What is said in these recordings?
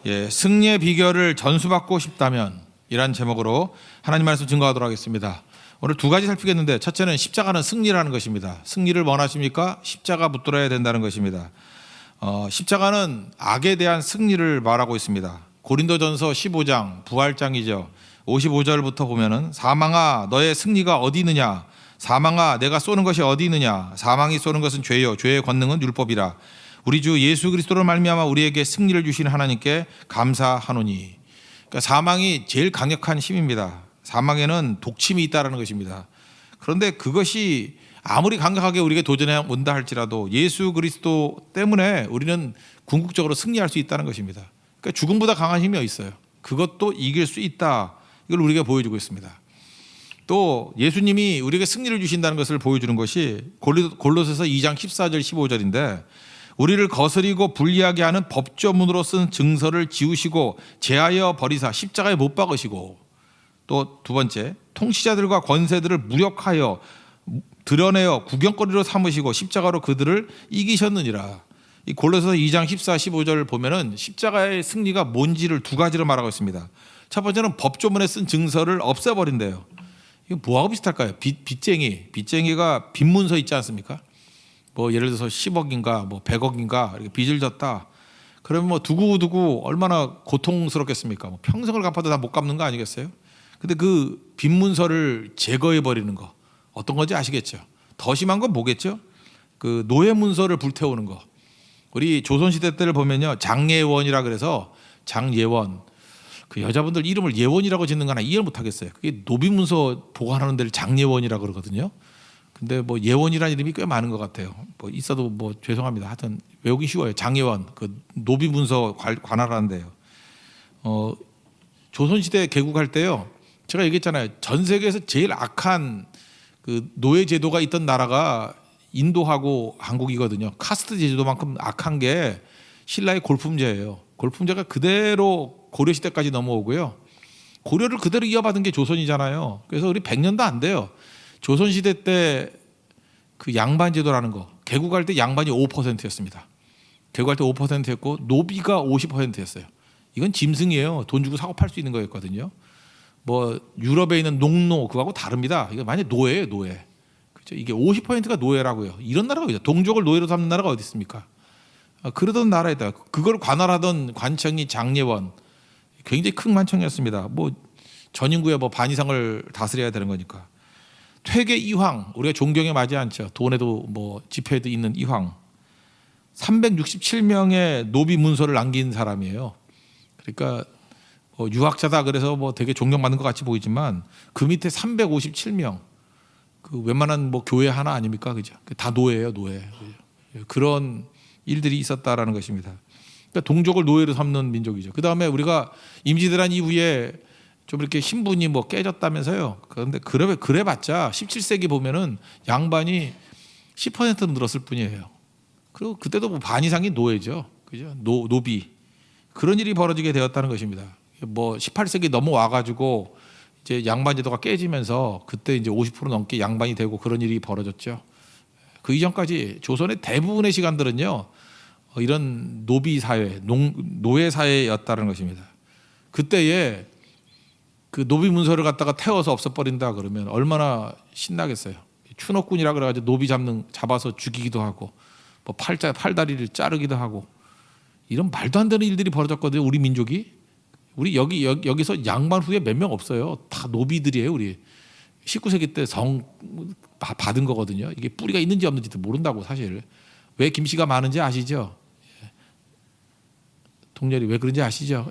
승리의 비결을 전수받고 싶다면 이란 제목으로 하나님 말씀 증거하도록 하겠습니다. 오늘 두 가지 살피겠는데, 첫째는 십자가는 승리라는 것입니다. 승리를 원하십니까? 십자가 붙들어야 된다는 것입니다. 십자가는 악에 대한 승리를 말하고 있습니다. 고린도전서 15장 부활장이죠. 55절부터 보면은 사망아 너의 승리가 어디 있느냐, 사망아 내가 쏘는 것이 어디 있느냐, 사망이 쏘는 것은 죄요 죄의 권능은 율법이라. 우리 주 예수 그리스도로 말미암아 우리에게 승리를 주신 하나님께 감사하노니. 그러니까 사망이 제일 강력한 힘입니다. 사망에는 독침이 있다라는 것입니다. 그런데 그것이 아무리 강력하게 우리에게 도전해 온다 할지라도 예수 그리스도 때문에 우리는 궁극적으로 승리할 수 있다는 것입니다. 그러니까 죽음보다 강한 힘이 있어요. 그것도 이길 수 있다. 이걸 우리가 보여주고 있습니다. 또 예수님이 우리에게 승리를 주신다는 것을 보여주는 것이 골로새서 2장 14절 15절인데, 우리를 거스리고 불리하게 하는 법조문으로 쓴 증서를 지우시고 제하여 버리사 십자가에 못 박으시고, 또 두 번째 통치자들과 권세들을 무력하여 드러내어 구경거리로 삼으시고 십자가로 그들을 이기셨느니라. 이 골로새서 2장 14, 15절을 보면은 십자가의 승리가 뭔지를 두 가지로 말하고 있습니다. 첫 번째는 법조문에 쓴 증서를 없애버린대요. 이거 뭐하고 비슷할까요? 빚쟁이가 빚 문서 있지 않습니까? 뭐 예를 들어서 10억인가 뭐 100억인가 이렇게 빚을 졌다. 그러면 뭐 두고두고 얼마나 고통스럽겠습니까? 뭐 평생을 갚아도 다 못 갚는 거 아니겠어요? 근데 그 빚 문서를 제거해 버리는 거 어떤 건지 아시겠죠? 더 심한 건 뭐겠죠? 그 노예 문서를 불태우는 거. 우리 조선시대 때를 보면요, 장예원이라 그래서 장예원, 그 여자분들 이름을 예원이라고 짓는 거 하나 이해를 못 하겠어요. 그게 노비문서 보관하는 데를 장예원이라 그러거든요. 근데 뭐 예원이라는 이름이 꽤 많은 것 같아요. 뭐 있어도 뭐 죄송합니다. 하여튼 외우기 쉬워요. 장예원, 그 노비문서 관할하는데요. 조선시대 개국할 때요, 제가 얘기했잖아요. 전 세계에서 제일 악한 그 노예 제도가 있던 나라가 인도하고 한국이거든요. 카스트 제도만큼 악한 게 신라의 골품제예요. 골품제가 그대로 고려시대까지 넘어오고요. 고려를 그대로 이어받은 게 조선이잖아요. 그래서 우리 100년도 안 돼요. 조선시대 때 그 양반제도라는 거, 개국할 때 양반이 5%였습니다. 개국할 때 5%였고 노비가 50%였어요. 이건 짐승이에요. 돈 주고 사고 팔 수 있는 거였거든요. 뭐 유럽에 있는 농노 그거하고 다릅니다. 이거 만약 노예예요, 노예. 그렇죠? 이게 50%가 노예라고요. 이런 나라가 어디죠? 동족을 노예로 삼는 나라가 어디 있습니까? 그러던 나라에다 그걸 관할하던 관청이 장예원, 굉장히 큰 관청이었습니다. 뭐 전 인구의 뭐 반 이상을 다스려야 되는 거니까. 퇴계 이황, 우리가 존경에 맞지 않죠. 돈에도 뭐 지폐에도 있는 이황, 367명의 노비 문서를 남긴 사람이에요. 그러니까 유학자다 그래서 뭐 되게 존경받는 것 같이 보이지만 그 밑에 357명, 그 웬만한 뭐 교회 하나 아닙니까, 그죠? 다 노예예요, 노예. 그죠? 그런 일들이 있었다라는 것입니다. 그러니까 동족을 노예로 삼는 민족이죠. 그 다음에 우리가 임시대란 이후에 좀 이렇게 신분이 뭐 깨졌다면서요. 그런데 그래봤자 17세기 보면은 양반이 10% 늘었을 뿐이에요. 그리고 그때도 뭐 반 이상이 노예죠, 그죠? 노비. 그런 일이 벌어지게 되었다는 것입니다. 뭐 18세기 넘어와가지고 이제 양반 제도가 깨지면서 그때 이제 50% 넘게 양반이 되고 그런 일이 벌어졌죠. 그 이전까지 조선의 대부분의 시간들은요, 이런 노비 사회, 노예 사회였다는 것입니다. 그때에 그 노비 문서를 갖다가 태워서 없애버린다 그러면 얼마나 신나겠어요. 추노꾼이라 그래가지고 노비 잡아서 죽이기도 하고, 뭐 팔다리를 자르기도 하고, 이런 말도 안 되는 일들이 벌어졌거든요. 우리 민족이. 우리 여기서 양반 후에 몇 명 없어요. 다 노비들이에요. 우리 19세기 때 성 받은 거거든요. 이게 뿌리가 있는지 없는지도 모른다고. 사실 왜 김씨가 많은지 아시죠? 동렬이 왜 그런지 아시죠?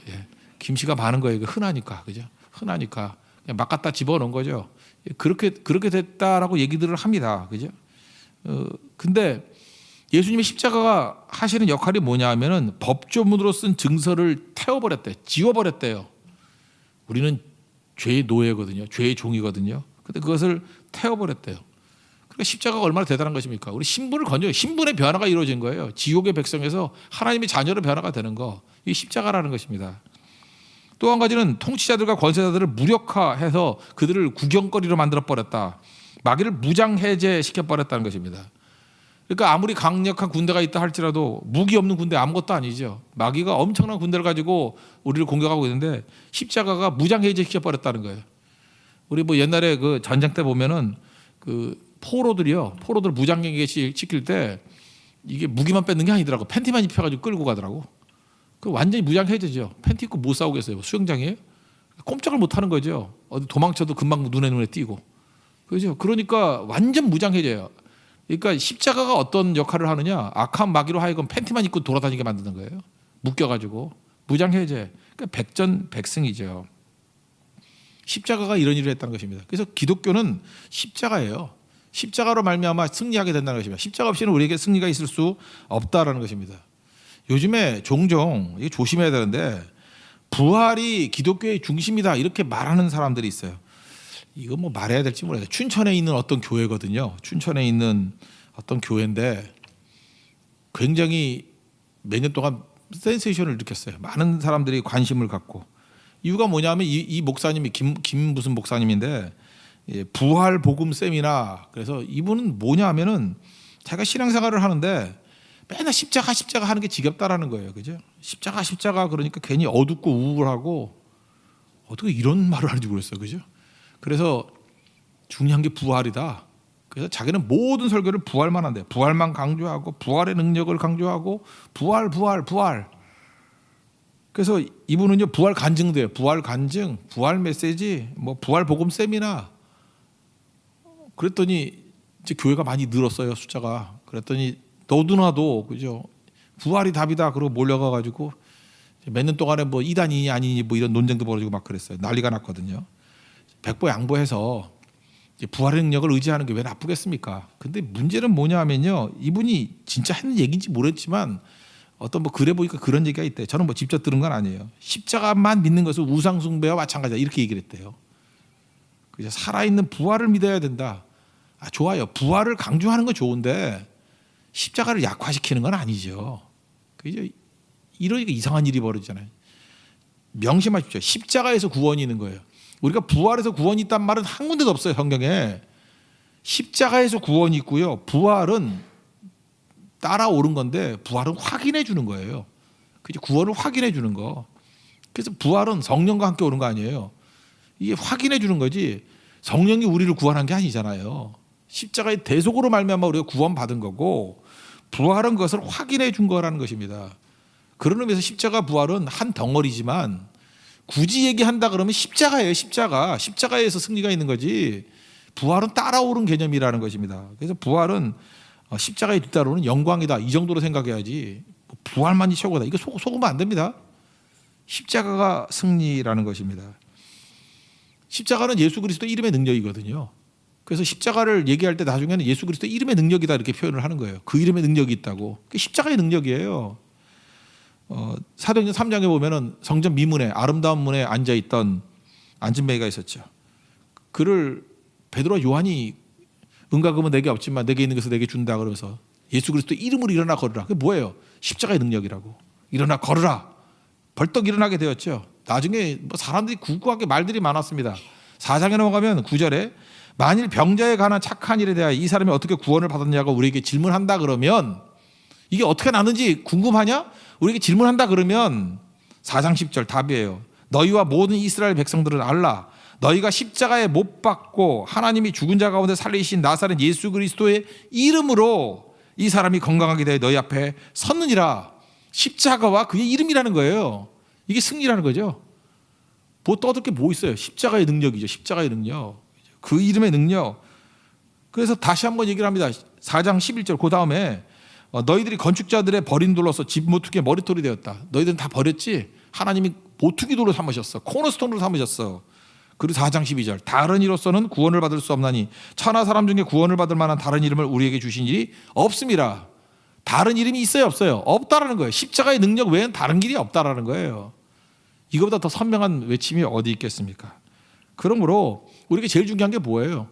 김씨가 많은 거예요. 흔하니까, 그죠? 흔하니까 그냥 막 갖다 집어넣은 거죠. 그렇게 됐다라고 얘기들을 합니다, 그죠? 근데 예수님의 십자가가 하시는 역할이 뭐냐 하면은 법조문으로 쓴 증서를 태워버렸대, 지워버렸대요. 우리는 죄의 노예거든요, 죄의 종이거든요. 근데 그것을 태워버렸대요. 그러니까 십자가가 얼마나 대단한 것입니까? 우리 신분을 건져요. 신분의 변화가 이루어진 거예요. 지옥의 백성에서 하나님의 자녀로 변화가 되는 거, 이 십자가라는 것입니다. 또 한 가지는 통치자들과 권세자들을 무력화해서 그들을 구경거리로 만들어 버렸다. 마귀를 무장해제시켜 버렸다는 것입니다. 그러니까 아무리 강력한 군대가 있다 할지라도 무기 없는 군대 아무것도 아니죠. 마귀가 엄청난 군대를 가지고 우리를 공격하고 있는데 십자가가 무장해제 시켜버렸다는 거예요. 우리 뭐 옛날에 그 전쟁 때 보면은 그 포로들 무장해제 시킬 때 이게 무기만 뺏는 게 아니더라고. 팬티만 입혀가지고 끌고 가더라고. 그 완전히 무장해제죠. 팬티 입고 못 싸우겠어요. 수영장이에요. 꼼짝을 못 하는 거죠. 어디 도망쳐도 금방 눈에 띄고. 그죠? 그러니까 완전 무장해제예요. 그러니까 십자가가 어떤 역할을 하느냐? 악한 마귀로 하여금 팬티만 입고 돌아다니게 만드는 거예요. 묶여가지고 무장해제. 그러니까 백전백승이죠. 십자가가 이런 일을 했다는 것입니다. 그래서 기독교는 십자가예요. 십자가로 말미암아 승리하게 된다는 것입니다. 십자가 없이는 우리에게 승리가 있을 수 없다라는 것입니다. 요즘에 종종 이게 조심해야 되는데 부활이 기독교의 중심이다 이렇게 말하는 사람들이 있어요. 이거 뭐 말해야 될지 모르겠어요. 춘천에 있는 어떤 교회거든요. 춘천에 있는 어떤 교회인데 굉장히 몇 년 동안 센세이션을 일으켰어요. 많은 사람들이 관심을 갖고. 이유가 뭐냐면 이 목사님이 김 무슨 목사님인데 부활 복음 세미나. 그래서 이분은 뭐냐면은 자기가 신앙생활을 하는데 맨날 십자가 하는 게 지겹다라는 거예요. 그죠? 십자가 그러니까 괜히 어둡고 우울하고 어떻게 이런 말을 하는지 모르겠어요. 그죠? 그래서 중요한 게 부활이다. 그래서 자기는 모든 설교를 부활만 한대. 부활만 강조하고 부활의 능력을 강조하고 부활. 그래서 이분은요 부활 간증돼요. 부활 간증, 부활 메시지, 뭐 부활 복음 세미나. 그랬더니 이제 교회가 많이 늘었어요 숫자가. 그랬더니 너도나도 그죠 부활이 답이다. 그러고 몰려가 가지고 몇 년 동안에 뭐 이단이니 아니니 뭐 이런 논쟁도 벌어지고 막 그랬어요. 난리가 났거든요. 백보양보해서 부활의 능력을 의지하는 게 왜 나쁘겠습니까? 근데 문제는 뭐냐면요. 이분이 진짜 하는 얘기인지 모르겠지만 어떤 뭐 글에 보니까 그런 얘기가 있대요. 저는 뭐 직접 들은 건 아니에요. 십자가만 믿는 것은 우상숭배와 마찬가지다 이렇게 얘기를 했대요. 그래서 살아있는 부활을 믿어야 된다. 좋아요. 부활을 강조하는 건 좋은데 십자가를 약화시키는 건 아니죠. 그죠? 이러니까 이상한 일이 벌어지잖아요. 명심하십시오. 십자가에서 구원이 있는 거예요. 우리가 부활에서 구원이 있단 말은 한 군데도 없어요. 성경에. 십자가에서 구원이 있고요. 부활은 따라오른 건데 부활은 확인해 주는 거예요. 그죠? 구원을 확인해 주는 거. 그래서 부활은 성령과 함께 오는 거 아니에요. 이게 확인해 주는 거지 성령이 우리를 구원한 게 아니잖아요. 십자가의 대속으로 말미암아 우리가 구원받은 거고 부활은 그것을 확인해 준 거라는 것입니다. 그런 의미에서 십자가 부활은 한 덩어리지만 굳이 얘기한다 그러면 십자가예요. 십자가에서 승리가 있는 거지 부활은 따라오른 개념이라는 것입니다. 그래서 부활은 십자가에 뒤따르는 영광이다 이 정도로 생각해야지 부활만이 최고다 이거 속으면 안 됩니다. 십자가가 승리라는 것입니다. 십자가는 예수 그리스도 이름의 능력이거든요. 그래서 십자가를 얘기할 때 나중에는 예수 그리스도 이름의 능력이다 이렇게 표현을 하는 거예요. 그 이름의 능력이 있다고. 그게 십자가의 능력이에요. 사도행전 3장에 보면은 성전 미문에 아름다운 문에 앉아 있던 안진뱅이가 있었죠. 그를 베드로와 요한이 은과 금은 내게 없지만 내게 있는 것을 내게 준다 그러면서 예수 그리스도 이름으로 일어나 걸으라. 그게 뭐예요? 십자가의 능력이라고. 일어나 걸으라. 벌떡 일어나게 되었죠. 나중에 뭐 사람들이 구구하게 말들이 많았습니다. 4장에 넘어가면 9절에 만일 병자에 관한 착한 일에 대하여 이 사람이 어떻게 구원을 받았냐고 우리에게 질문한다 그러면 이게 어떻게 나는지 궁금하냐? 우리에게 질문한다 그러면 4장 10절 답이에요. 너희와 모든 이스라엘 백성들은 알라. 너희가 십자가에 못 박고 하나님이 죽은 자 가운데 살리신 나사렛 예수 그리스도의 이름으로 이 사람이 건강하게 되어 너희 앞에 섰느니라. 십자가와 그의 이름이라는 거예요. 이게 승리라는 거죠. 뭐 떠들 게 뭐 있어요. 십자가의 능력이죠. 십자가의 능력. 그 이름의 능력. 그래서 다시 한번 얘기를 합니다. 4장 11절 그 다음에 너희들이 건축자들의 버린 돌로서 집 모퉁이의 머리털이 되었다. 너희들은 다 버렸지. 하나님이 모퉁이 돌로 삼으셨어. 코너스톤으로 삼으셨어. 그리고 4장 12절 다른 이로서는 구원을 받을 수 없나니 천하 사람 중에 구원을 받을 만한 다른 이름을 우리에게 주신 일이 없습니다. 다른 이름이 있어요 없어요? 없다라는 거예요. 십자가의 능력 외에는 다른 길이 없다라는 거예요. 이거보다 더 선명한 외침이 어디 있겠습니까? 그러므로 우리에게 제일 중요한 게 뭐예요?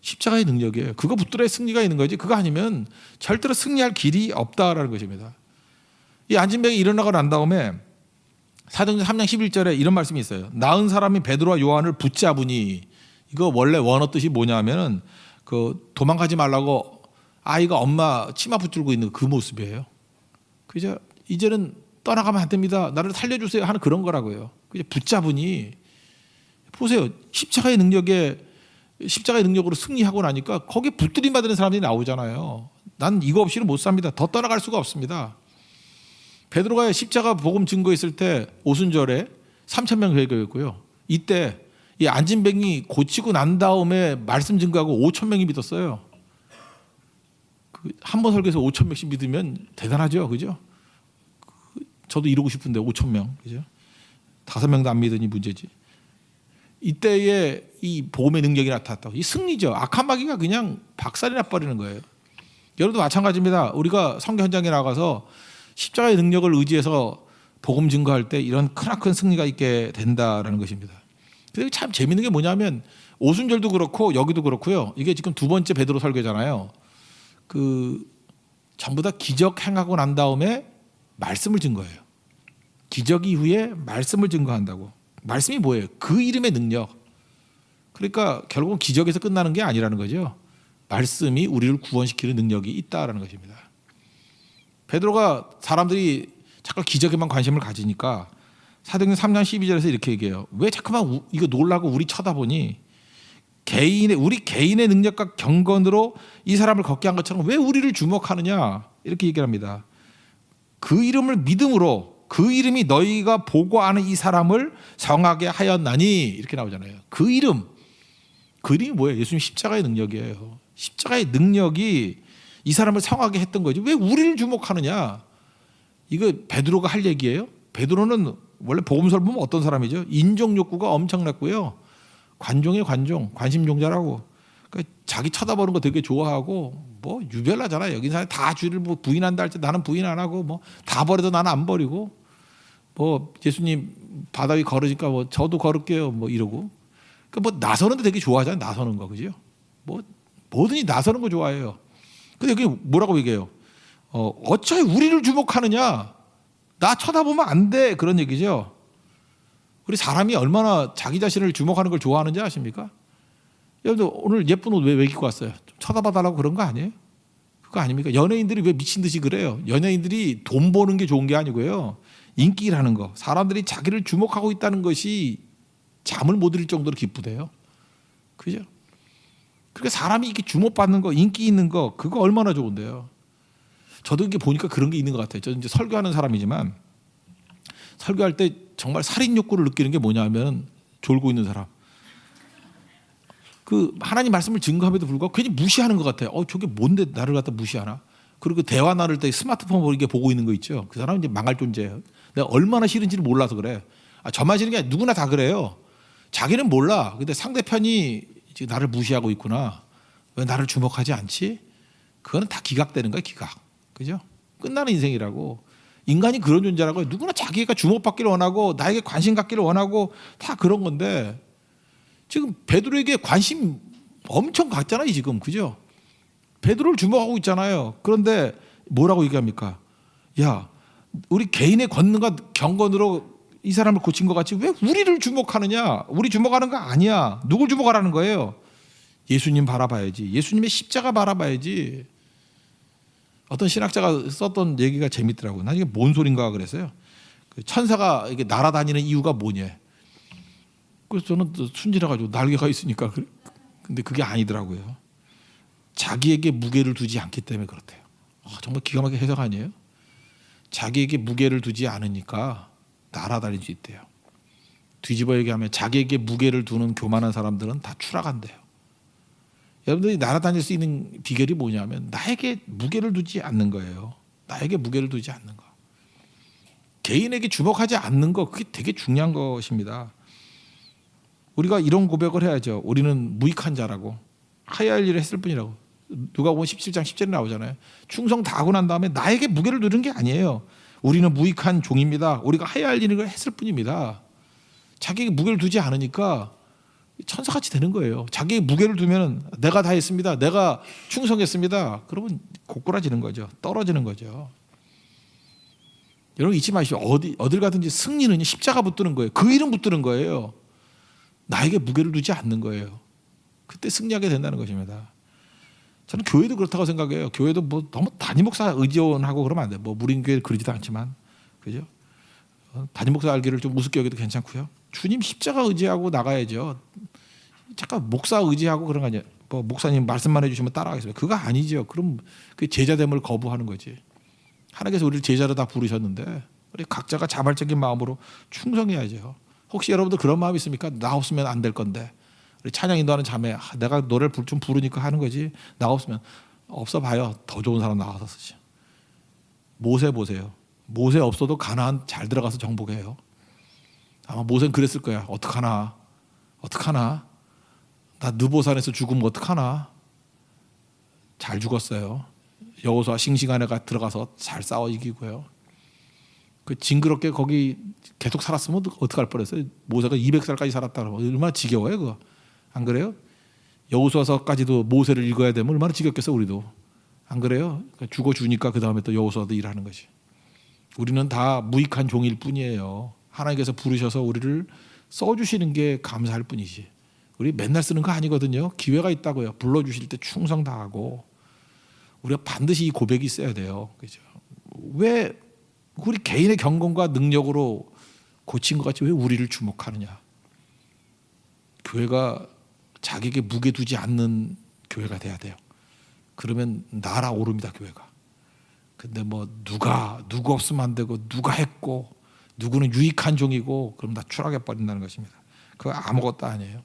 십자가의 능력이에요. 그거 붙들어야 승리가 있는 거지. 그거 아니면 절대로 승리할 길이 없다라는 것입니다. 이 안진뱅이 일어나고 난 다음에 사도행전 3장 11절에 이런 말씀이 있어요. 나은 사람이 베드로와 요한을 붙잡으니 이거 원래 원어 뜻이 뭐냐면은 그 도망가지 말라고 아이가 엄마 치마 붙들고 있는 그 모습이에요. 그죠? 이제는 떠나가면 안 됩니다. 나를 살려주세요 하는 그런 거라고요. 그죠? 붙잡으니 보세요. 십자가의 능력으로 승리하고 나니까 거기에 붙들림 받는 사람들이 나오잖아요. 난 이거 없이는 못 삽니다. 더 떠나갈 수가 없습니다. 베드로가 십자가 복음 증거했을 때 오순절에 3,000명 회개했고요. 이때 이 안진뱅이 고치고 난 다음에 말씀 증거하고 5,000명이 믿었어요. 한 번 설교해서 5,000명씩 믿으면 대단하죠, 그죠? 저도 이러고 싶은데 5,000명, 그죠? 5명도 안 믿으니 문제지. 이때에 이 복음의 능력이 나타났다고. 이 승리죠. 악한 마귀가 그냥 박살이 나버리는 거예요. 여러분도 마찬가지입니다. 우리가 선교 현장에 나가서 십자가의 능력을 의지해서 복음 증거할 때 이런 크나큰 승리가 있게 된다라는 것입니다. 근데 참 재밌는 게 뭐냐면 오순절도 그렇고 여기도 그렇고요. 이게 지금 두 번째 베드로 설교잖아요. 전부 다 기적 행하고 난 다음에 말씀을 증거해요. 기적 이후에 말씀을 증거한다고. 말씀이 뭐예요? 그 이름의 능력. 그러니까 결국 기적에서 끝나는 게 아니라는 거죠. 말씀이 우리를 구원시키는 능력이 있다라는 것입니다. 베드로가 사람들이 자꾸 기적에만 관심을 가지니까 사도행전 3장 12절에서 이렇게 얘기해요. 왜 자꾸만 이거 놀라고 우리 쳐다보니 우리 개인의 능력과 경건으로 이 사람을 걷게 한 것처럼 왜 우리를 주목하느냐 이렇게 얘기를 합니다. 그 이름을 믿음으로 그 이름이 너희가 보고 아는 이 사람을 성하게 하였나니 이렇게 나오잖아요. 그 이름이 뭐예요? 예수님 십자가의 능력이에요. 십자가의 능력이 이 사람을 성하게 했던 거지. 왜 우리를 주목하느냐? 이거 베드로가 할 얘기예요. 베드로는 원래 복음서를 보면 어떤 사람이죠? 인정 욕구가 엄청났고요. 관종의 관종, 관심종자라고. 그러니까 자기 쳐다보는 거 되게 좋아하고 뭐 유별나잖아요. 여기 사람 다 주를 뭐 부인한다 할 때 나는 부인 안 하고 뭐 다 버려도 나는 안 버리고 뭐 예수님 바다 위 걸으니까 뭐 저도 걸을게요 뭐 이러고. 그러니까 뭐 나서는 데 되게 좋아하잖아요. 나서는 거 그죠? 뭐 뭐든지 나서는 거 좋아해요. 근데 여기 뭐라고 얘기해요? 어차피 우리를 주목하느냐? 나 쳐다보면 안 돼 그런 얘기죠. 우리 사람이 얼마나 자기 자신을 주목하는 걸 좋아하는지 아십니까? 여러분들 오늘 예쁜 옷 왜 입고 왔어요? 좀 쳐다봐달라고 그런 거 아니에요? 그거 아닙니까? 연예인들이 왜 미친 듯이 그래요? 연예인들이 돈 버는 게 좋은 게 아니고요. 인기라는 거. 사람들이 자기를 주목하고 있다는 것이 잠을 못 이룰 정도로 기쁘대요. 그죠? 그러니까 사람이 이렇게 주목받는 거, 인기 있는 거, 그거 얼마나 좋은데요. 저도 이게 보니까 그런 게 있는 것 같아요. 저는 이제 설교하는 사람이지만 설교할 때 정말 살인 욕구를 느끼는 게 뭐냐면 졸고 있는 사람. 하나님 말씀을 증거함에도 불구하고 괜히 무시하는 것 같아요. 저게 뭔데 나를 갖다 무시하나? 그리고 대화 나눌 때 스마트폰 이렇게 보고 있는 거 있죠. 그 사람은 이제 망할 존재예요. 내가 얼마나 싫은지를 몰라서 그래. 저만 싫은 게 아니라 누구나 다 그래요. 자기는 몰라. 근데 상대편이 지금 나를 무시하고 있구나. 왜 나를 주목하지 않지? 그거는 다 기각되는 거야, 기각. 그죠? 끝나는 인생이라고. 인간이 그런 존재라고요. 누구나 자기가 주목받기를 원하고 나에게 관심 갖기를 원하고 다 그런 건데 지금 베드로에게 관심 엄청 갖잖아요, 지금. 그죠? 베드로를 주목하고 있잖아요. 그런데 뭐라고 얘기합니까? 야, 우리 개인의 권능과 경건으로 이 사람을 고친 것 같이 왜 우리를 주목하느냐? 우리 주목하는 거 아니야. 누굴 주목하라는 거예요? 예수님 바라봐야지. 예수님의 십자가 바라봐야지. 어떤 신학자가 썼던 얘기가 재밌더라고요. 난 이게 뭔 소린가 그랬어요. 천사가 이게 날아다니는 이유가 뭐냐. 그래서 저는 순진해가지고 날개가 있으니까. 근데 그게 아니더라고요. 자기에게 무게를 두지 않기 때문에 그렇대요. 정말 기가 막힌 해석 아니에요? 자기에게 무게를 두지 않으니까 날아다닐 수 있대요. 뒤집어 얘기하면 자기에게 무게를 두는 교만한 사람들은 다 추락한대요. 여러분들이 날아다닐 수 있는 비결이 뭐냐면 나에게 무게를 두지 않는 거예요. 나에게 무게를 두지 않는 거. 개인에게 주목하지 않는 거, 그게 되게 중요한 것입니다. 우리가 이런 고백을 해야죠. 우리는 무익한 자라고. 하야 할 일을 했을 뿐이라고. 누가 보면 17장 10절에 나오잖아요. 충성 다 하고 난 다음에 나에게 무게를 두는 게 아니에요. 우리는 무익한 종입니다. 우리가 해야 할 일을 했을 뿐입니다. 자기에게 무게를 두지 않으니까 천사같이 되는 거예요. 자기에게 무게를 두면 내가 다 했습니다. 내가 충성했습니다. 그러면 고꾸라지는 거죠. 떨어지는 거죠. 여러분 잊지 마시오. 어딜 가든지 승리는 십자가 붙드는 거예요. 그 이름 붙드는 거예요. 나에게 무게를 두지 않는 거예요. 그때 승리하게 된다는 것입니다. 저는 교회도 그렇다고 생각해요. 교회도 뭐 너무 담임 목사 의지원하고 그러면 안 돼. 뭐 무린교회 그러지도 않지만, 그죠? 담임 목사 알기를 좀 우습게 여기도 괜찮고요. 주님 십자가 의지하고 나가야죠. 잠깐 목사 의지하고 그런 거 아니에요. 뭐 목사님 말씀만 해주시면 따라가겠습니다. 그거 아니죠. 그럼 그 제자됨을 거부하는 거지. 하나님께서 우리를 제자로 다 부르셨는데 우리 각자가 자발적인 마음으로 충성해야죠. 혹시 여러분들 그런 마음 있습니까? 나 없으면 안 될 건데. 우리 찬양 인도하는 자매, 내가 노래를 좀 부르니까 하는 거지. 나 없으면 없어 봐요. 더 좋은 사람 나와서 쓰죠. 모세 보세요. 모세 없어도 가나안 잘 들어가서 정복해요. 아마 모세는 그랬을 거야. 어떡하나? 나 느보산에서 죽으면 어떡하나? 잘 죽었어요. 여호수아 싱싱한 애가 들어가서 잘 싸워 이기고요. 그 징그럽게 거기 계속 살았으면 어떡할 뻔했어요. 모세가 200살까지 살았다 그러면 얼마나 지겨워요 그거. 안 그래요? 여호수아서까지도 모세를 읽어야 되면 얼마나 지겹겠어 우리도. 안 그래요? 그러니까 죽어주니까 그 다음에 또 여호수아도 일하는 거지. 우리는 다 무익한 종일 뿐이에요. 하나님께서 부르셔서 우리를 써주시는 게 감사할 뿐이지. 우리 맨날 쓰는 거 아니거든요. 기회가 있다고요. 불러주실 때 충성 다하고. 우리가 반드시 이 고백이 있어야 돼요. 그죠? 왜 우리 개인의 경건과 능력으로 고친 것 같이 왜 우리를 주목하느냐? 교회가 자기에게 무게 두지 않는 교회가 돼야 돼요. 그러면 날아오릅니다 교회가. 근데 뭐 누구 없으면 안 되고 누가 했고 누구는 유익한 종이고 그럼 다 추락해 버린다는 것입니다. 그거 아무것도 아니에요.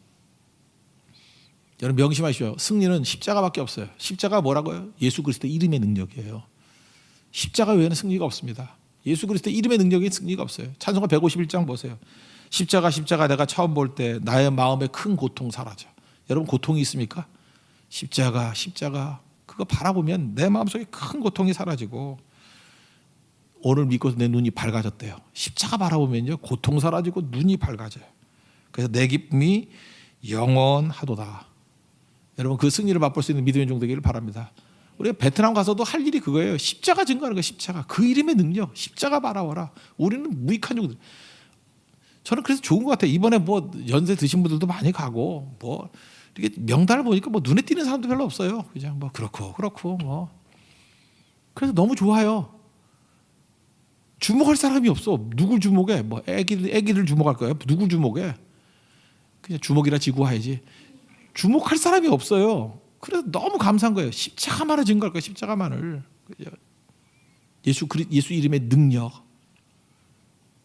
여러분 명심하시오. 승리는 십자가밖에 없어요. 십자가 뭐라고요? 예수 그리스도의 이름의 능력이에요. 십자가 외에는 승리가 없습니다. 예수 그리스도의 이름의 능력에 승리가 없어요. 찬송가 151장 보세요. 십자가 내가 처음 볼 때 나의 마음에 큰 고통 사라져. 여러분 고통이 있습니까? 십자가 그거 바라보면 내 마음속에 큰 고통이 사라지고 오늘 믿고서 내 눈이 밝아졌대요. 십자가 바라보면요 고통 사라지고 눈이 밝아져요. 그래서 내 기쁨이 영원하도다. 여러분 그 승리를 맛볼 수 있는 믿음의 종 되기를 바랍니다. 우리가 베트남 가서도 할 일이 그거예요. 십자가 증거하는 거예요. 십자가. 그 이름의 능력. 십자가 바라보라. 우리는 무익한 종들. 저는 그래서 좋은 것 같아요. 이번에 뭐 연세 드신 분들도 많이 가고 뭐 이렇게 명단을 보니까 뭐 눈에 띄는 사람도 별로 없어요. 그냥 뭐 그렇고 뭐 그래서 너무 좋아요. 주목할 사람이 없어. 누굴 주목해? 뭐 애기를 주목할 거야? 누굴 주목해? 그냥 주목이라 지고 와야지. 주목할 사람이 없어요. 그래서 너무 감사한 거예요. 십자가만을 증거할 거예요. 십자가만을. 예수 이름의 능력.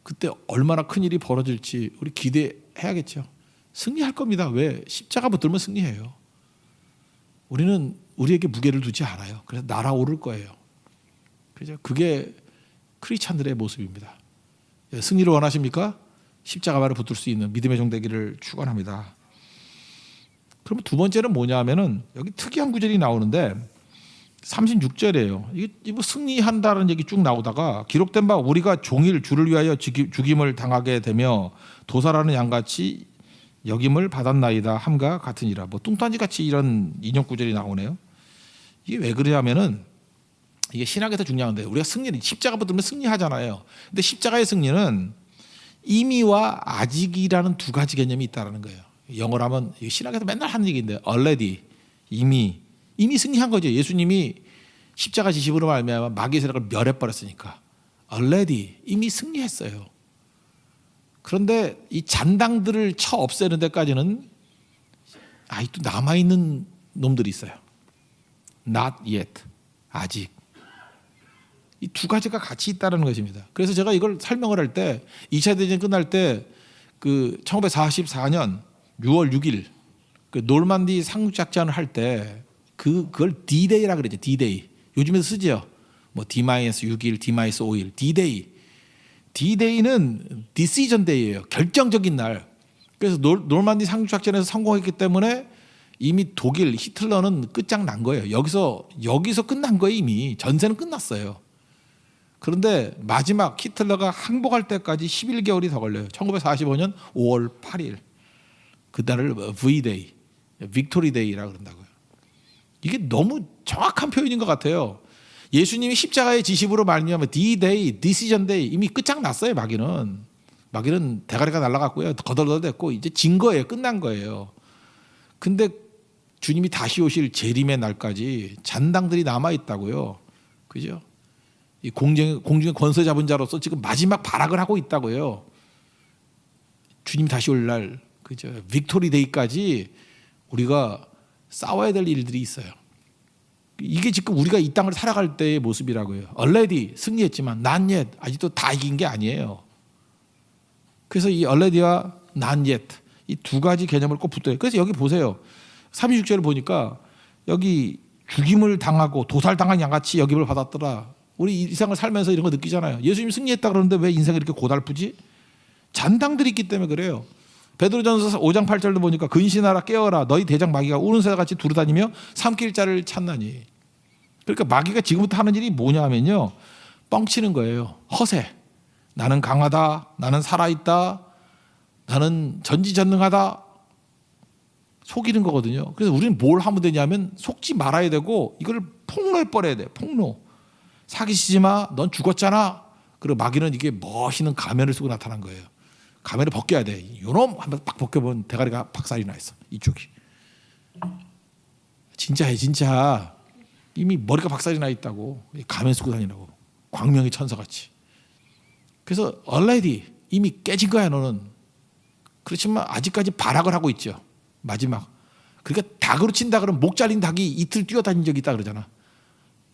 그때 얼마나 큰 일이 벌어질지 우리 기대해야겠죠. 승리할 겁니다. 왜? 십자가 붙들면 승리해요. 우리는 우리에게 무게를 두지 않아요. 그래서 날아오를 거예요. 그죠? 그게 크리스찬들의 모습입니다. 승리를 원하십니까? 십자가만을 붙들 수 있는 믿음의 종 되기를 축원합니다. 그러면 두 번째는 뭐냐 하면은 여기 특이한 구절이 나오는데 36절이에요. 이게 뭐 승리한다는 얘기 쭉 나오다가 기록된 바 우리가 종일 주를 위하여 죽임을 당하게 되며 도살하는 양같이 여김을 받았나이다 함과 같으니라. 뭐 뚱딴지 같이 이런 인용 구절이 나오네요. 이게 왜 그러냐면은 이게 신학에서 중요한데 우리가 십자가 붙들면 승리하잖아요. 근데 십자가의 승리는 이미와 아직이라는 두 가지 개념이 있다는 거예요. 영어로 하면 신학에서 맨날 하는 얘기인데 already 이미 승리한 거죠. 예수님이 십자가 지심으로 말미암아 마귀의 세력을 멸해버렸으니까 already 이미 승리했어요. 그런데 이 잔당들을 쳐 없애는 데까지는 아직도 남아있는 놈들이 있어요. Not yet. 아직. 이 두 가지가 같이 있다는 것입니다. 그래서 제가 이걸 설명을 할 때 2차 대전 끝날 때 그 1944년 6월 6일 그 놀만디 상륙작전을 할 때 그걸 D-Day라 그러죠. D-Day. 요즘에도 쓰죠. 뭐 D-6일, D-5일, D-Day. D-Day는 Decision Day예요. 결정적인 날. 그래서 놀만디 상륙작전에서 성공했기 때문에 이미 독일 히틀러는 끝장난 거예요. 여기서 끝난 거예요. 이미 전세는 끝났어요. 그런데 마지막 히틀러가 항복할 때까지 11개월이 더 걸려요. 1945년 5월 8일. 그날을 V-Day, 빅토리 데이라고 그런다고요. 이게 너무 정확한 표현인 것 같아요. 예수님이 십자가의 지심으로 말미암아 D-Day, Decision Day 이미 끝장났어요. 마귀는 대가리가 날아갔고요. 거덜거덜 됐고 이제 진 거예요. 끝난 거예요. 근데 주님이 다시 오실 재림의 날까지 잔당들이 남아 있다고요. 그죠? 이 공중의 권세 잡은 자로서 지금 마지막 발악을 하고 있다고요. 주님 다시 올 날, 그죠? 빅토리 데이까지 우리가 싸워야 될 일들이 있어요. 이게 지금 우리가 이 땅을 살아갈 때의 모습이라고요. already 승리했지만 not yet 아직도 다 이긴 게 아니에요. 그래서 이 already와 not yet 이 두 가지 개념을 꼭 붙어요. 그래서 여기 보세요. 36절을 보니까 여기 죽임을 당하고 도살당한 양같이 여김을 받았더라. 우리 이 세상을 살면서 이런 거 느끼잖아요. 예수님 승리했다 그러는데 왜 인생이 이렇게 고달프지? 잔당들이 있기 때문에 그래요. 베드로전서 5장 8절도 보니까 근신하라 깨어라 너희 대장 마귀가 우는 새같이 두루다니며 삼킬 자를 찾나니. 그러니까 마귀가 지금부터 하는 일이 뭐냐면요, 뻥치는 거예요. 허세. 나는 강하다, 나는 살아있다, 나는 전지전능하다, 속이는 거거든요. 그래서 우리는 뭘 하면 되냐면 속지 말아야 되고 이걸 폭로해 버려야 돼. 폭로. 사기치지 마, 넌 죽었잖아. 그리고 마귀는 이게 멋있는 가면을 쓰고 나타난 거예요. 가면을 벗겨야 돼. 요놈 한번 팍 벗겨보면 대가리가 박살이 나 있어. 이쪽이. 진짜해 진짜. 이미 머리가 박살이 나 있다고. 가면 쓰고 다니라고. 광명의 천사같이. 그래서 already 이미 깨진 거야 너는. 그렇지만 아직까지 발악을 하고 있죠. 마지막. 그러니까 닭으로 친다 그러면 목 잘린 닭이 이틀 뛰어다닌 적이 있다 그러잖아.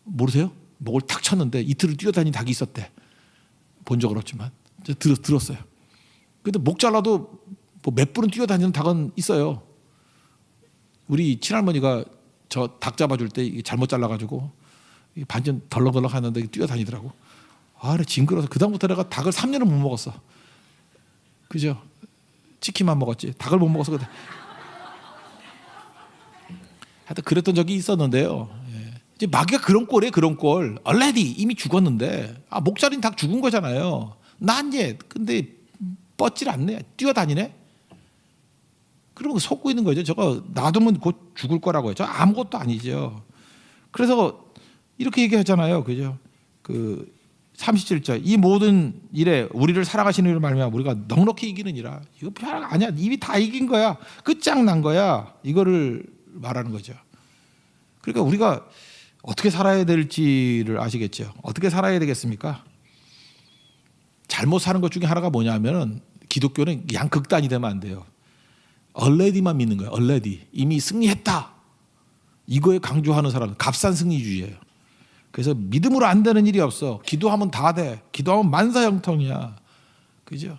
모르세요? 목을 탁 쳤는데 이틀을 뛰어다닌 닭이 있었대. 본 적은 없지만 들었어요. 근데 목 잘라도 뭐 몇 분은 뛰어다니는 닭은 있어요. 우리 친할머니가 저 닭 잡아줄 때 잘못 잘라가지고 반전 덜렁덜렁 하는데 뛰어다니더라고. 아, 나 징그러워서 그다음부터 내가 닭을 3년을 못 먹었어. 그죠? 치킨만 먹었지. 닭을 못 먹어서 그래. 하여튼 그랬던 적이 있었는데요. 이제 마귀가 그런 꼴이에요. 그런 꼴. already 이미 죽었는데 목 잘린 닭 죽은 거잖아요. 난 예. 근데 뻗질 않네. 뛰어다니네. 그러면 속고 있는 거죠. 저거 놔두면 곧 죽을 거라고요. 저 아무것도 아니죠. 그래서 이렇게 얘기하잖아요. 그죠? 그 37절 이 모든 일에 우리를 사랑하시는 이를 말미암아 우리가 넉넉히 이기느니라. 이거 별 아니야. 이미 다 이긴 거야. 끝장난 거야. 이거를 말하는 거죠. 그러니까 우리가 어떻게 살아야 될지를 아시겠죠. 어떻게 살아야 되겠습니까? 잘못 사는 것 중에 하나가 뭐냐면 기독교는 양극단이 되면 안 돼요. already만 믿는 거예요. already. 이미 승리했다. 이거에 강조하는 사람은 값싼 승리주의예요. 그래서 믿음으로 안 되는 일이 없어. 기도하면 다 돼. 기도하면 만사형통이야. 그죠?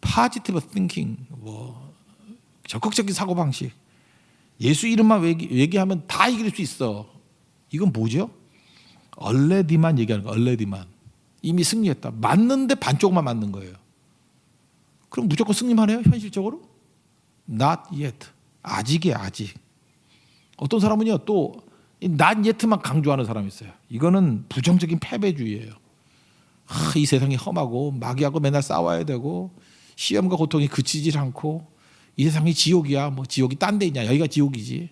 positive thinking, 뭐 적극적인 사고방식. 예수 이름만 얘기하면 다 이길 수 있어. 이건 뭐죠? already만 얘기하는 거야. already만. 이미 승리했다. 맞는데 반쪽만 맞는 거예요. 그럼 무조건 승리만 해요? 현실적으로? Not yet. 아직이야 아직. 어떤 사람은요 또 not yet만 강조하는 사람이 있어요. 이거는 부정적인 패배주의예요. 이 세상이 험하고 마귀하고 맨날 싸워야 되고 시험과 고통이 그치질 않고 이 세상이 지옥이야. 뭐 지옥이 딴 데 있냐. 여기가 지옥이지.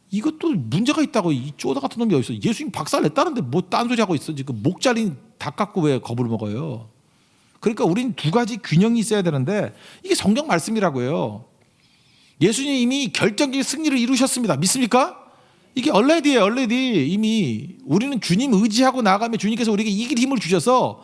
이것도 문제가 있다고. 이 쪼다 같은 놈이 어디 있어. 예수님 박살 냈다는데 뭐 딴소리 하고 있어. 지금 목 잘린 닭 갖고 왜 겁을 먹어요. 그러니까 우리는 두 가지 균형이 있어야 되는데 이게 성경 말씀이라고요. 예수님이 이미 결정적인 승리를 이루셨습니다. 믿습니까? 이게 already예요. already. 이미 우리는 주님 의지하고 나가면 주님께서 우리에게 이길 힘을 주셔서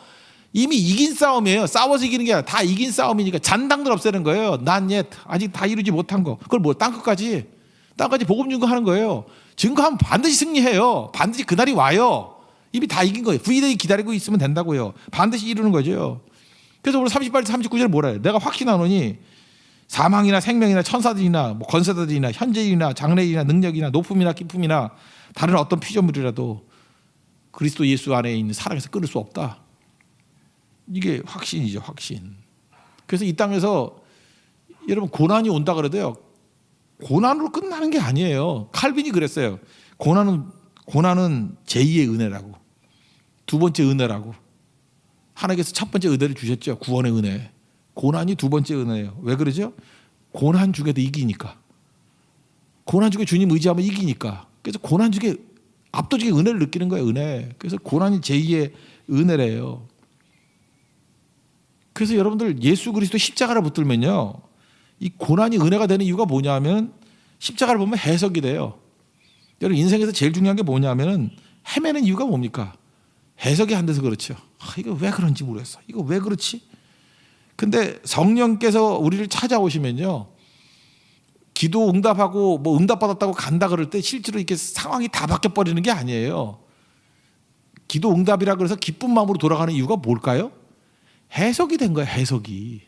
이미 이긴 싸움이에요. 싸워서 이기는 게 아니라 다 이긴 싸움이니까 잔당들 없애는 거예요. not yet. 아직 다 이루지 못한 거. 그걸 뭐 땅끝까지 복음 증거하는 거예요. 증거하면 반드시 승리해요. 반드시 그날이 와요. 이미 다 이긴 거예요. V-Day 기다리고 있으면 된다고요. 반드시 이루는 거죠. 그래서 우리 38, 39절 뭐라 해요? 내가 확신하노니 사망이나 생명이나 천사들이나 뭐 권세자들이나 현재일이나 장래일이나 능력이나 높음이나 깊음이나 다른 어떤 피조물이라도 그리스도 예수 안에 있는 사랑에서 끊을 수 없다. 이게 확신이죠. 확신. 그래서 이 땅에서 여러분 고난이 온다 그래도요. 고난으로 끝나는 게 아니에요. 칼빈이 그랬어요. 고난은 제2의 은혜라고. 두 번째 은혜라고. 하나님께서 첫 번째 은혜를 주셨죠. 구원의 은혜. 고난이 두 번째 은혜예요. 왜 그러죠? 고난 중에도 이기니까. 고난 중에 주님 의지하면 이기니까. 그래서 고난 중에 압도적인 은혜를 느끼는 거예요. 은혜. 그래서 고난이 제2의 은혜래요. 그래서 여러분들 예수 그리스도 십자가를 붙들면요. 이 고난이 은혜가 되는 이유가 뭐냐면 십자가를 보면 해석이 돼요. 여러분 인생에서 제일 중요한 게 뭐냐면은 헤매는 이유가 뭡니까? 해석이 안 돼서 그렇죠. 이거 왜 그런지 모르겠어. 이거 왜 그렇지? 근데 성령께서 우리를 찾아오시면요. 기도 응답하고 뭐 응답받았다고 간다 그럴 때 실제로 이렇게 상황이 다 바뀌어 버리는 게 아니에요. 기도 응답이라 그래서 기쁜 마음으로 돌아가는 이유가 뭘까요? 해석이 된 거예요. 해석이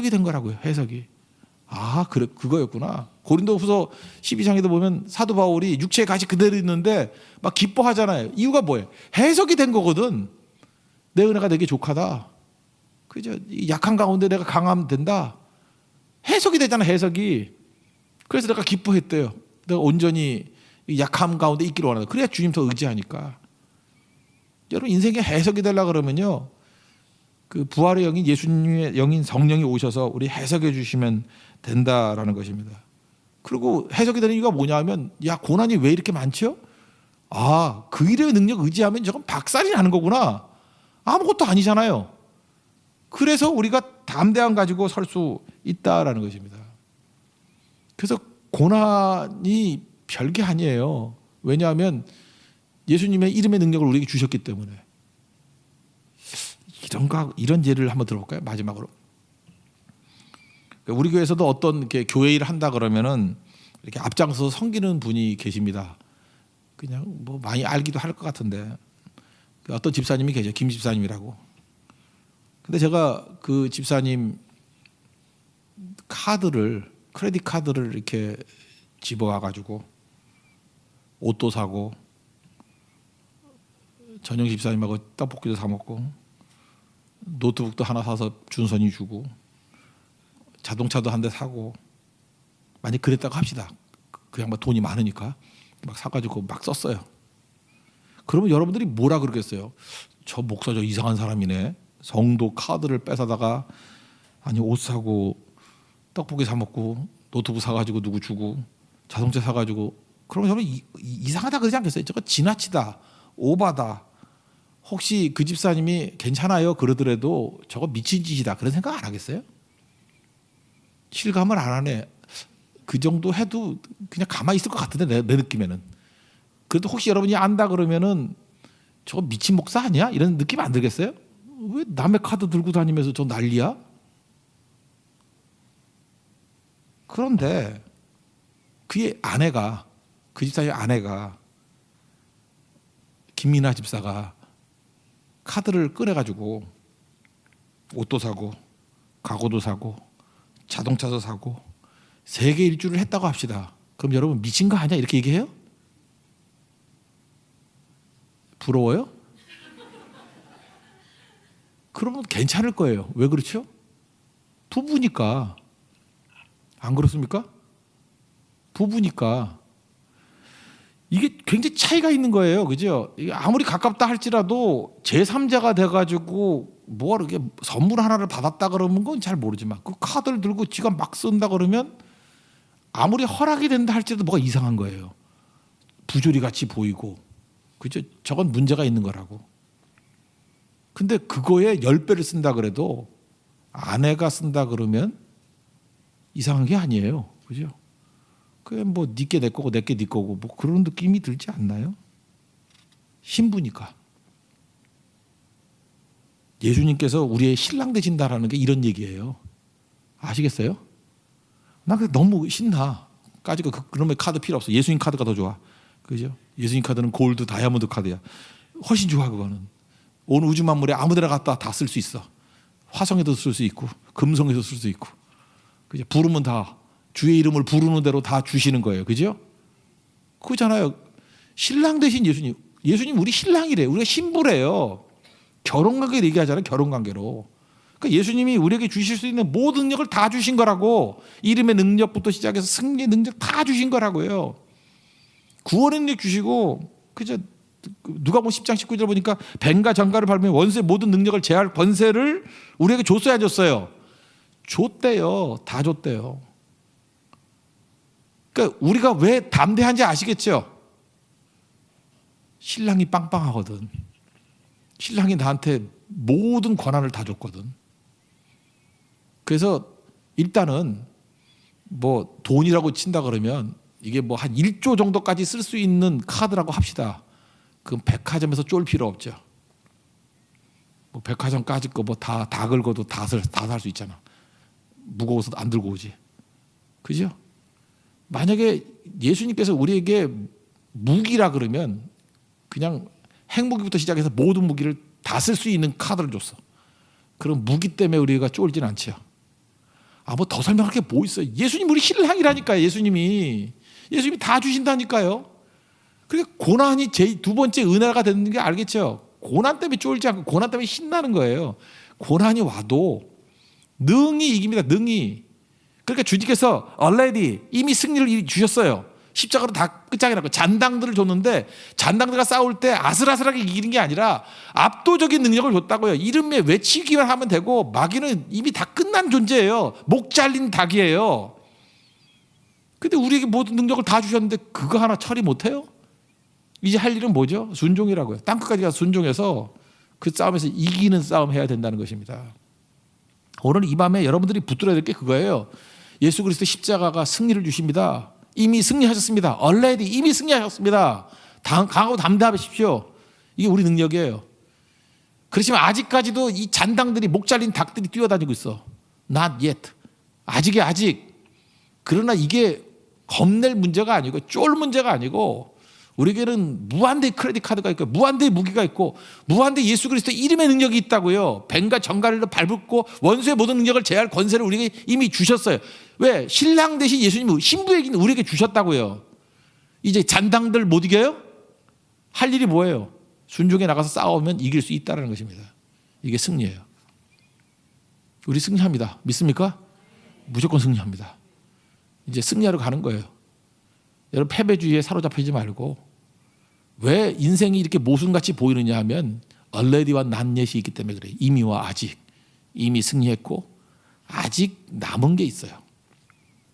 된 거라고요. 해석이. 아, 그래, 그거였구나. 고린도후서 12장에도 보면 사도 바울이 육체의 가시 그대로 있는데 막 기뻐하잖아요. 이유가 뭐예요? 해석이 된 거거든. 내 은혜가 되게 족하다. 그죠? 약한 가운데 내가 강하면 된다. 해석이 되잖아, 해석이. 그래서 내가 기뻐했대요. 내가 온전히 약함 가운데 있기를 원한다. 그래야 주님 더 의지하니까. 여러분 인생에 해석이 되려고 그러면요. 그 부활의 영인 예수님의 영인 성령이 오셔서 우리 해석해 주시면 된다라는 것입니다. 그리고 해석이 되는 이유가 뭐냐면 야 고난이 왜 이렇게 많죠? 아, 그 일의 능력 의지하면 저건 박살이 나는 거구나. 아무것도 아니잖아요. 그래서 우리가 담대함 가지고 설 수 있다라는 것입니다. 그래서 고난이 별게 아니에요. 왜냐하면 예수님의 이름의 능력을 우리에게 주셨기 때문에. 이런 예를 한번 들어볼까요? 마지막으로. 우리 교회에서도 어떤 이렇게 교회 일을 한다 그러면은 이렇게 앞장서서 섬기는 분이 계십니다. 그냥 뭐 많이 알기도 할 것 같은데 어떤 집사님이 계셔, 김 집사님이라고. 근데 제가 그 집사님 크레딧 카드를 이렇게 집어와 가지고 옷도 사고 전영 집사님하고 떡볶이도 사 먹고 노트북도 하나 사서 준선이 주고 자동차도 한 대 사고 만약 그랬다고 합시다. 그 양반 돈이 많으니까 막 사가지고 막 썼어요. 그러면 여러분들이 뭐라 그러겠어요? 저 목사 저 이상한 사람이네. 성도 카드를 뺏어다가 아니 옷 사고 떡볶이 사 먹고 노트북 사가지고 누구 주고 자동차 사가지고 그러면 저는 이상하다 그러지 않겠어요? 저거 지나치다 오바다. 혹시 그 집사님이 괜찮아요 그러더라도 저거 미친 짓이다 그런 생각 안 하겠어요? 실감을 안 하네. 그 정도 해도 그냥 가만히 있을 것 같은데 내 느낌에는. 그래도 혹시 여러분이 안다 그러면은 저거 미친 목사 아니야? 이런 느낌 안 들겠어요? 왜 남의 카드 들고 다니면서 저 난리야? 그런데 그의 아내가 그 집사의 아내가 김민아 집사가 카드를 꺼내가지고 옷도 사고 가구도 사고 자동차도 사고 세계 일주를 했다고 합시다. 그럼 여러분 미친 거 아니야? 이렇게 얘기해요? 부러워요? 그러면 괜찮을 거예요. 왜 그렇죠? 부부니까. 안 그렇습니까? 부부니까. 이게 굉장히 차이가 있는 거예요. 그죠? 아무리 가깝다 할지라도 제3자가 돼가지고 뭐 이렇게 선물 하나를 받았다 그러면 건 잘 모르지만 그 카드를 들고 지가 막 쓴다 그러면 아무리 허락이 된다 할지라도 뭐가 이상한 거예요. 부조리 같이 보이고. 그죠? 저건 문제가 있는 거라고. 근데 그거에 10배를 쓴다 그래도 아내가 쓴다 그러면 이상한 게 아니에요. 그죠? 그게 뭐 니께 내 거고 내게 네 거고 뭐 그런 느낌이 들지 않나요? 신부니까. 예수님께서 우리의 신랑 되신다라는 게 이런 얘기예요. 아시겠어요? 나 그게 너무 신나. 까짓거 그러면 카드 필요 없어. 예수님 카드가 더 좋아. 그죠? 예수님 카드는 골드 다이아몬드 카드야. 훨씬 좋아 그거는. 온 우주 만물에 아무데나 갖다 다 쓸 수 있어. 화성에도 쓸 수 있고 금성에도 쓸 수 있고. 그죠? 부르면 다 주의 이름을 부르는 대로 다 주시는 거예요. 그죠? 그거잖아요. 신랑 되신 예수님. 예수님 우리 신랑이래요. 우리가 신부래요. 결혼관계를 얘기하잖아요. 결혼관계로. 그러니까 예수님이 우리에게 주실 수 있는 모든 능력을 다 주신 거라고. 이름의 능력부터 시작해서 승리의 능력 다 주신 거라고요. 구원의 능력 주시고 그죠? 누가복음 10장 19절 보니까 뱀과 정갈을 밟으면 원수의 모든 능력을 제할 권세를 우리에게 줬어야 줬어요. 줬대요. 다 줬대요. 그러니까 우리가 왜 담대한지 아시겠죠? 신랑이 빵빵하거든. 신랑이 나한테 모든 권한을 다 줬거든. 그래서 일단은 뭐 돈이라고 친다 그러면 이게 뭐 한 1조 정도까지 쓸 수 있는 카드라고 합시다. 그럼 백화점에서 쫄 필요 없죠. 뭐 백화점까지 거 뭐 다 긁어도 다 살 수 있잖아. 무거워서 안 들고 오지. 그죠? 만약에 예수님께서 우리에게 무기라 그러면 그냥 핵무기부터 시작해서 모든 무기를 다 쓸 수 있는 카드를 줬어. 그럼 무기 때문에 우리가 쫄진 않죠. 뭐 더 설명할 게 뭐 있어요. 예수님 우리 신랑이라니까요. 예수님이 다 주신다니까요. 그러니까 고난이 제 두 번째 은혜가 되는 게 알겠죠. 고난 때문에 쫄지 않고 고난 때문에 신나는 거예요. 고난이 와도 능히 이깁니다. 능히. 그러니까 주님께서 already 이미 승리를 주셨어요. 십자가로 다 끝장이 났고 잔당들을 줬는데 잔당들과 싸울 때 아슬아슬하게 이기는 게 아니라 압도적인 능력을 줬다고요. 이름에 외치기만 하면 되고 마귀는 이미 다 끝난 존재예요. 목 잘린 닭이에요. 근데 우리에게 모든 능력을 다 주셨는데 그거 하나 처리 못해요? 이제 할 일은 뭐죠? 순종이라고요. 땅끝까지 가서 순종해서 그 싸움에서 이기는 싸움 해야 된다는 것입니다. 오늘 이 밤에 여러분들이 붙들어야 될 게 그거예요. 예수 그리스도 십자가가 승리를 주십니다. 이미 승리하셨습니다. already 이미 승리하셨습니다. 강하고 담대하십시오. 이게 우리 능력이에요. 그렇지만 아직까지도 이 잔당들이 목 잘린 닭들이 뛰어다니고 있어. Not yet. 아직이야 아직. 그러나 이게 겁낼 문제가 아니고 쫄 문제가 아니고 우리에게는 무한대의 크레딧 카드가 있고 무한대의 무기가 있고 무한대의 예수 그리스도의 이름의 능력이 있다고요. 뱀과 정갈로 발붙고 원수의 모든 능력을 제할 권세를 우리에게 이미 주셨어요. 왜? 신랑 대신 예수님이 신부에게 우리에게 주셨다고요. 이제 잔당들 못 이겨요? 할 일이 뭐예요? 순종에 나가서 싸우면 이길 수 있다는 것입니다. 이게 승리예요. 우리 승리합니다. 믿습니까? 무조건 승리합니다. 이제 승리하러 가는 거예요. 여러분 패배주의에 사로잡히지 말고 왜 인생이 이렇게 모순같이 보이느냐 하면 already와 not yet이 있기 때문에 그래요. 이미와 아직. 이미 승리했고 아직 남은 게 있어요.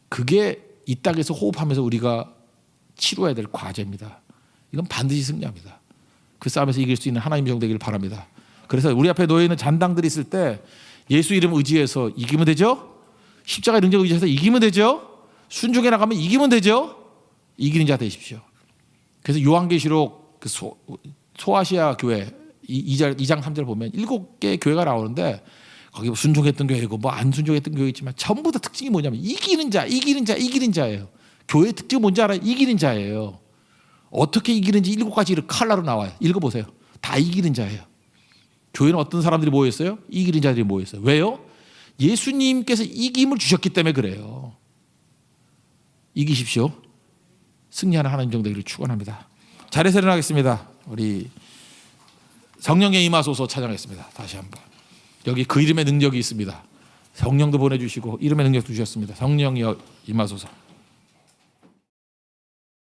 그게 이 땅에서 호흡하면서 우리가 치루어야 될 과제입니다. 이건 반드시 승리합니다. 그 싸움에서 이길 수 있는 하나님의 종 되기를 바랍니다. 그래서 우리 앞에 놓여 있는 잔당들이 있을 때 예수 이름 의지해서 이기면 되죠. 십자가의 능력 의지해서 이기면 되죠. 순종해 나가면 이기면 되죠. 이기는 자 되십시오. 그래서 요한계시록 그 소아시아 교회 2장 3절 보면 7개의 교회가 나오는데 거기 순종했던 교회고 뭐 안 순종했던 교회 있지만 전부 다 특징이 뭐냐면 이기는 자예요. 교회의 특징이 뭔지 알아요? 이기는 자예요. 어떻게 이기는지 7가지 칼라로 나와요. 읽어보세요. 다 이기는 자예요. 교회는 어떤 사람들이 모였어요? 이기는 자들이 모였어요. 왜요? 예수님께서 이김을 주셨기 때문에 그래요. 이기십시오. 승리하는 하나님 종 되기를 축원합니다. 자리에서 일어나겠습니다. 우리 성령의 임하소서 찬양하겠습니다. 다시 한번. 여기 그 이름의 능력이 있습니다. 성령도 보내주시고 이름의 능력도 주셨습니다. 성령이여 임하소서.